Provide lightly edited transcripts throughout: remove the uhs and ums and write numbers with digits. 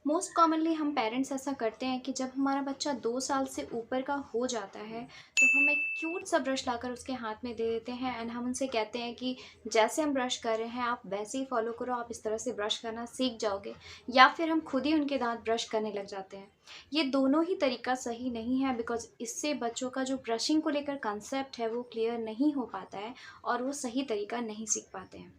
Most commonly हम parents ऐसा करते हैं कि जब हमारा बच्चा 2 साल से ऊपर का हो जाता है तो हम एक क्यूट सा ब्रश लाकर उसके हाथ में दे देते हैं एंड हम उनसे कहते हैं कि जैसे हम ब्रश कर रहे हैं आप वैसे ही फॉलो करो, आप इस तरह से ब्रश करना सीख जाओगे। या फिर हम खुद ही उनके दांत ब्रश करने लग जाते हैं। ये दोनों ही तरीका सही नहीं है, बिकॉज इससे बच्चों का जो ब्रशिंग को लेकर कंसेप्ट है वो क्लियर नहीं हो पाता है और वो सही तरीका नहीं सीख पाते हैं।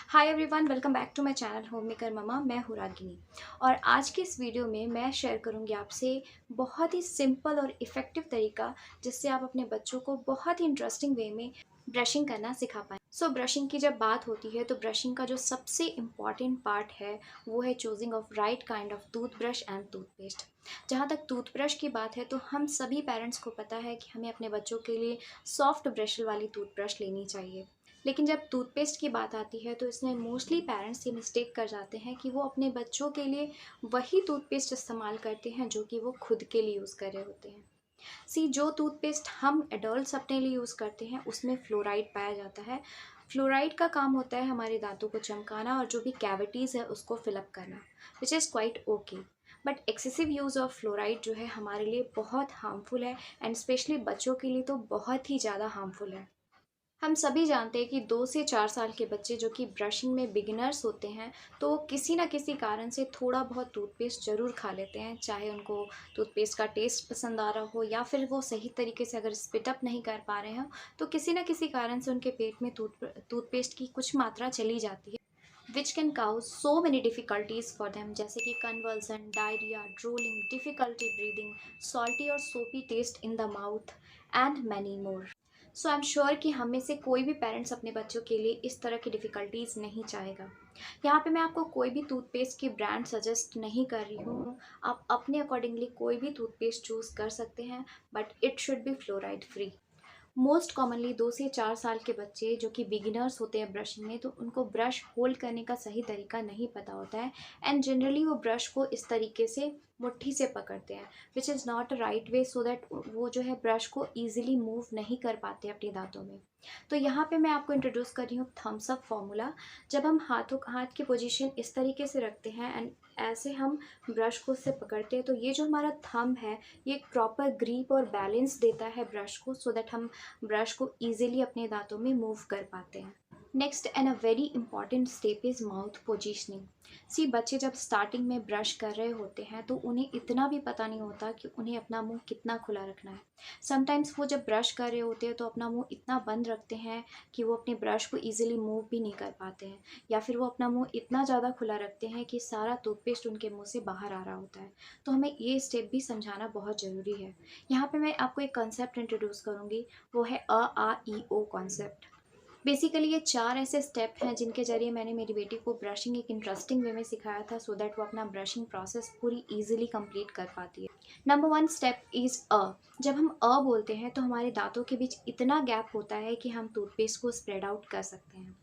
Hi everyone, welcome back to my channel home maker mama. मैं हूँ रागिनी और आज की इस वीडियो में मैं शेयर करूँगी आपसे बहुत ही सिंपल और इफ़ेक्टिव तरीका जिससे आप अपने बच्चों को बहुत ही इंटरेस्टिंग वे में ब्रशिंग करना सिखा पाएँ। ब्रशिंग की जब बात होती है तो ब्रशिंग का जो सबसे इम्पॉर्टेंट पार्ट है वो है choosing of right kind of toothbrush and toothpaste. जहाँ तक टूथब्रश की बात है तो हम सभी पेरेंट्स को पता है कि हमें अपने बच्चों के लिए सॉफ्ट ब्रिस्टल वाली टूथब्रश लेनी चाहिए। लेकिन जब टूथपेस्ट की बात आती है तो इसमें मोस्टली पेरेंट्स ये मिस्टेक कर जाते हैं कि वो अपने बच्चों के लिए वही टूथपेस्ट इस्तेमाल करते हैं जो कि वो खुद के लिए यूज़ कर रहे होते हैं। जो टूथपेस्ट हम एडल्ट्स अपने लिए यूज़ करते हैं उसमें फ्लोराइड पाया जाता है। फ्लोराइड का काम होता है हमारे दांतों को चमकाना और जो भी कैविटीज़ है उसको फिलअप करना, which is quite okay. But excessive use of fluoride जो है हमारे लिए बहुत हार्मफुल है एंड स्पेशली बच्चों के लिए तो बहुत ही ज़्यादा हार्मफुल है। हम सभी जानते हैं कि 2 से 4 साल के बच्चे जो कि ब्रशिंग में बिगिनर्स होते हैं तो वो किसी ना किसी कारण से थोड़ा बहुत टूथपेस्ट ज़रूर खा लेते हैं, चाहे उनको टूथपेस्ट का टेस्ट पसंद आ रहा हो या फिर वो सही तरीके से अगर स्पिट अप नहीं कर पा रहे हो तो किसी ना किसी कारण से उनके पेट में टूथपेस्ट की कुछ मात्रा चली जाती है, which can cause so many difficulties for them, जैसे कि conversion, diarrhoea, drooling, difficulty breathing, salty और soapy taste in the mouth and many more. I am sure कि हम में से कोई भी पेरेंट्स अपने बच्चों के लिए इस तरह की डिफ़िकल्टीज़ नहीं चाहेगा। यहाँ पे मैं आपको कोई भी टूथपेस्ट की ब्रांड सजेस्ट नहीं कर रही हूँ। आप अपने अकॉर्डिंगली कोई भी टूथपेस्ट चूज़ कर सकते हैं, but it should be fluoride free. Most commonly 2 से 4 साल के बच्चे जो कि बिगिनर्स होते हैं ब्रशिंग में तो उनको ब्रश होल्ड करने का सही तरीका नहीं पता होता है एंड जनरली वो ब्रश को इस तरीके से मुट्ठी से पकड़ते हैं, which is not a right way, so that वो जो है ब्रश को ईजिली मूव नहीं कर पाते अपने दांतों में। तो यहाँ पे मैं आपको इंट्रोड्यूस कर रही हूँ थम्स अप फॉर्मूला। जब हम हाथ की पोजीशन इस तरीके से रखते हैं एंड ऐसे हम ब्रश को उससे पकड़ते हैं तो ये जो हमारा थंब है ये एक प्रॉपर ग्रिप और बैलेंस देता है ब्रश को, सो दैट हम ब्रश को ईजिली अपने दांतों में मूव कर पाते हैं। Next and a very important step is mouth positioning. बच्चे जब स्टार्टिंग में ब्रश कर रहे होते हैं तो उन्हें इतना भी पता नहीं होता कि उन्हें अपना मुंह कितना खुला रखना है। समटाइम्स वो जब ब्रश कर रहे होते हैं तो अपना मुंह इतना बंद रखते हैं कि वो अपने ब्रश को ईजिली मूव भी नहीं कर पाते हैं, या फिर वो अपना मुंह इतना ज़्यादा खुला रखते हैं कि सारा टूथपेस्ट उनके मुंह से बाहर आ रहा होता है। तो हमें ये स्टेप भी समझाना बहुत ज़रूरी है। यहाँ पे मैं आपको एक कॉन्सेप्ट इंट्रोड्यूस करूँगी, वो है अ आ ई ओ कॉन्सेप्ट। बेसिकली ये 4 ऐसे स्टेप हैं जिनके ज़रिए मैंने मेरी बेटी को ब्रशिंग एक इंटरेस्टिंग वे में सिखाया था, सो दैट वो अपना ब्रशिंग प्रोसेस पूरी ईजिली कंप्लीट कर पाती है। Number 1 step is a. जब हम अ बोलते हैं तो हमारे दांतों के बीच इतना गैप होता है कि हम टूथपेस्ट को स्प्रेड आउट कर सकते हैं।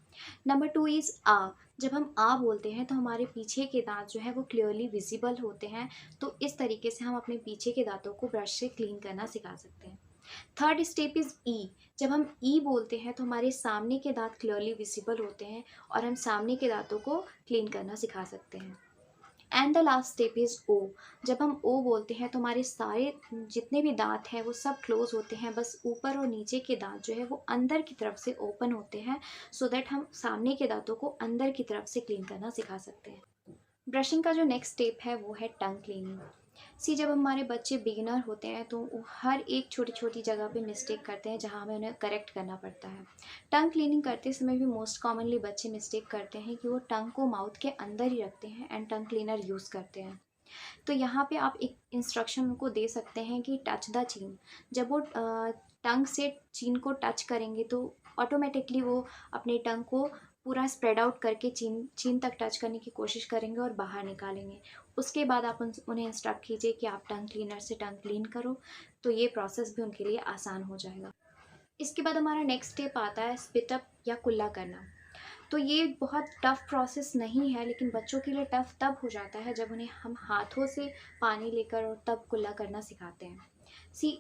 नंबर 2 इज़ आ। जब हम आ बोलते हैं तो हमारे पीछे के दांत जो है वो क्लियरली विजिबल होते हैं, तो इस तरीके से हम अपने पीछे के दांतों को ब्रश से क्लीन करना सिखा सकते हैं। थर्ड स्टेप इज़ ई। जब हम ई बोलते हैं तो हमारे सामने के दांत क्लियरली विजिबल होते हैं और हम सामने के दांतों को क्लीन करना सिखा सकते हैं। And the last step is O. जब हम ओ बोलते हैं तो हमारे सारे जितने भी दांत हैं वो सब क्लोज होते हैं, बस ऊपर और नीचे के दांत जो है वो अंदर की तरफ से ओपन होते हैं, सो दैट हम सामने के दांतों को अंदर की तरफ से क्लीन करना सिखा सकते हैं। ब्रशिंग का जो नेक्स्ट स्टेप है वो है टंग क्लीनिंग। जब हमारे बच्चे बिगिनर होते हैं तो वो हर एक छोटी छोटी जगह पे मिस्टेक करते हैं जहाँ हमें उन्हें करेक्ट करना पड़ता है। टंग क्लीनिंग करते समय भी मोस्ट कॉमनली बच्चे मिस्टेक करते हैं कि वो टंग को माउथ के अंदर ही रखते हैं एंड टंग क्लीनर यूज़ करते हैं। तो यहाँ पे आप एक इंस्ट्रक्शन उनको दे सकते हैं कि टच द चीन। जब वो टंग से चीन को टच करेंगे तो ऑटोमेटिकली वो अपने टंग को पूरा स्प्रेड आउट करके चीन चीन तक टच करने की कोशिश करेंगे और बाहर निकालेंगे। उसके बाद आप उन्हें इंस्ट्रक्ट कीजिए कि आप टंग क्लीनर से टंग क्लीन करो, तो ये प्रोसेस भी उनके लिए आसान हो जाएगा। इसके बाद हमारा नेक्स्ट स्टेप आता है स्पिट अप या कुल्ला करना। तो ये बहुत टफ़ प्रोसेस नहीं है, लेकिन बच्चों के लिए टफ़ तब हो जाता है जब उन्हें हम हाथों से पानी लेकर और तब कुल्ला करना सिखाते हैं।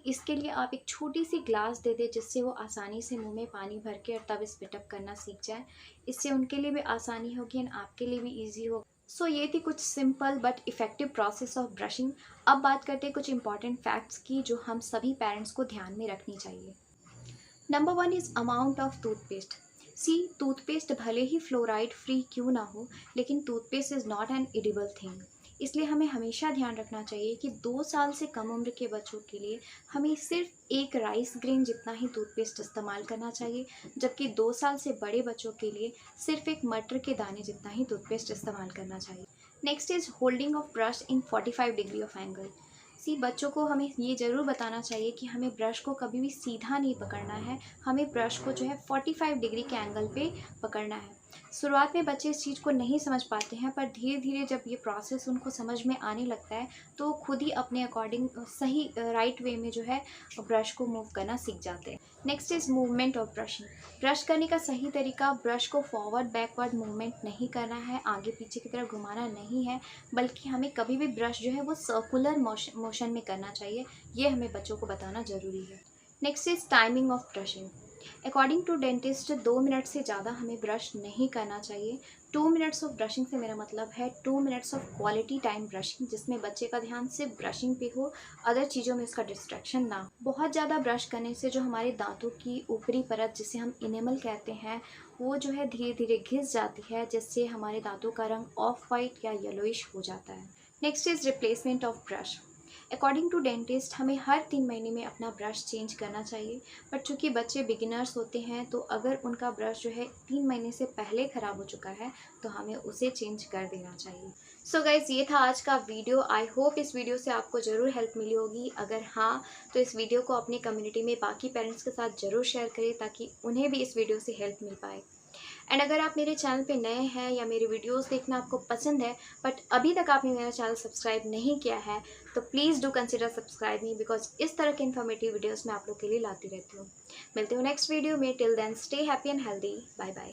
इसके लिए आप एक छोटी सी ग्लास दे दें जिससे वो आसानी से मुंह में पानी भर के और तब स्पिट अप करना सीख जाए। इससे उनके लिए भी आसानी होगी एंड आपके लिए भी ईजी होगा। सो ये थी कुछ simple but effective process of brushing. अब बात करते हैं कुछ इंपॉर्टेंट फैक्ट्स की जो हम सभी पेरेंट्स को ध्यान में रखनी चाहिए। Number one is amount of toothpaste. See, toothpaste भले ही फ्लोराइड फ्री क्यों ना हो, लेकिन toothpaste is not an edible thing. इसलिए हमें हमेशा ध्यान रखना चाहिए कि 2 साल से कम उम्र के बच्चों के लिए हमें सिर्फ एक राइस ग्रेन जितना ही टूथपेस्ट इस्तेमाल करना चाहिए, जबकि 2 साल से बड़े बच्चों के लिए सिर्फ एक मटर के दाने जितना ही टूथपेस्ट इस्तेमाल करना चाहिए। Next is holding of brush in 45 degree of angle. See, बच्चों को हमें ये ज़रूर बताना चाहिए कि हमें ब्रश को कभी भी सीधा नहीं पकड़ना है, हमें ब्रश को जो है 45 डिग्री के एंगल पे पकड़ना है। शुरुआत में बच्चे इस चीज़ को नहीं समझ पाते हैं, पर धीरे धीरे जब ये प्रोसेस उनको समझ में आने लगता है तो खुद ही अपने अकॉर्डिंग सही राइट वे में जो है ब्रश को मूव करना सीख जाते हैं। Next is movement of brushing. Brush करने का सही तरीका ब्रश को फॉरवर्ड बैकवर्ड मूवमेंट नहीं करना है, आगे पीछे की तरफ घुमाना नहीं है, बल्कि हमें कभी भी ब्रश जो है वो सर्कुलर मोशन में करना चाहिए। ये हमें बच्चों को बताना ज़रूरी है। Next is timing of brushing. According to dentist 2 minute से ज़्यादा हमें ब्रश नहीं करना चाहिए। 2 मिनट्स ऑफ ब्रशिंग से मेरा मतलब है 2 minutes of quality time brushing, जिसमें बच्चे का ध्यान सिर्फ ब्रशिंग पे हो, अदर चीज़ों में उसका डिस्ट्रैक्शन ना हो। बहुत ज़्यादा ब्रश करने से जो हमारे दांतों की ऊपरी परत, जिसे हम इनेमल कहते हैं, वो जो है धीरे धीरे घिस जाती है, जिससे हमारे दांतों का रंग ऑफ वाइट या येलोइश हो जाता है। Next is replacement of brush. According to dentist हमें हर 3 महीने में अपना ब्रश चेंज करना चाहिए, बट चूँकि बच्चे बिगिनर्स होते हैं तो अगर उनका ब्रश जो है 3 महीने से पहले ख़राब हो चुका है तो हमें उसे चेंज कर देना चाहिए। सो गाइज़, ये था आज का वीडियो। आई होप इस वीडियो से आपको ज़रूर हेल्प मिली होगी। अगर हाँ, तो इस वीडियो को अपनी कम्युनिटी में बाकी पेरेंट्स के साथ ज़रूर शेयर करें ताकि उन्हें भी इस वीडियो से हेल्प मिल पाए। एंड अगर आप मेरे चैनल पे नए हैं या मेरे वीडियोस देखना आपको पसंद है, बट अभी तक आपने मेरा चैनल सब्सक्राइब नहीं किया है, तो please do consider subscribe me, because इस तरह के इन्फॉर्मेटिव वीडियोस मैं आप लोग के लिए लाती रहती हूँ। मिलते हूँ नेक्स्ट वीडियो में। Till then stay happy and healthy. Bye bye.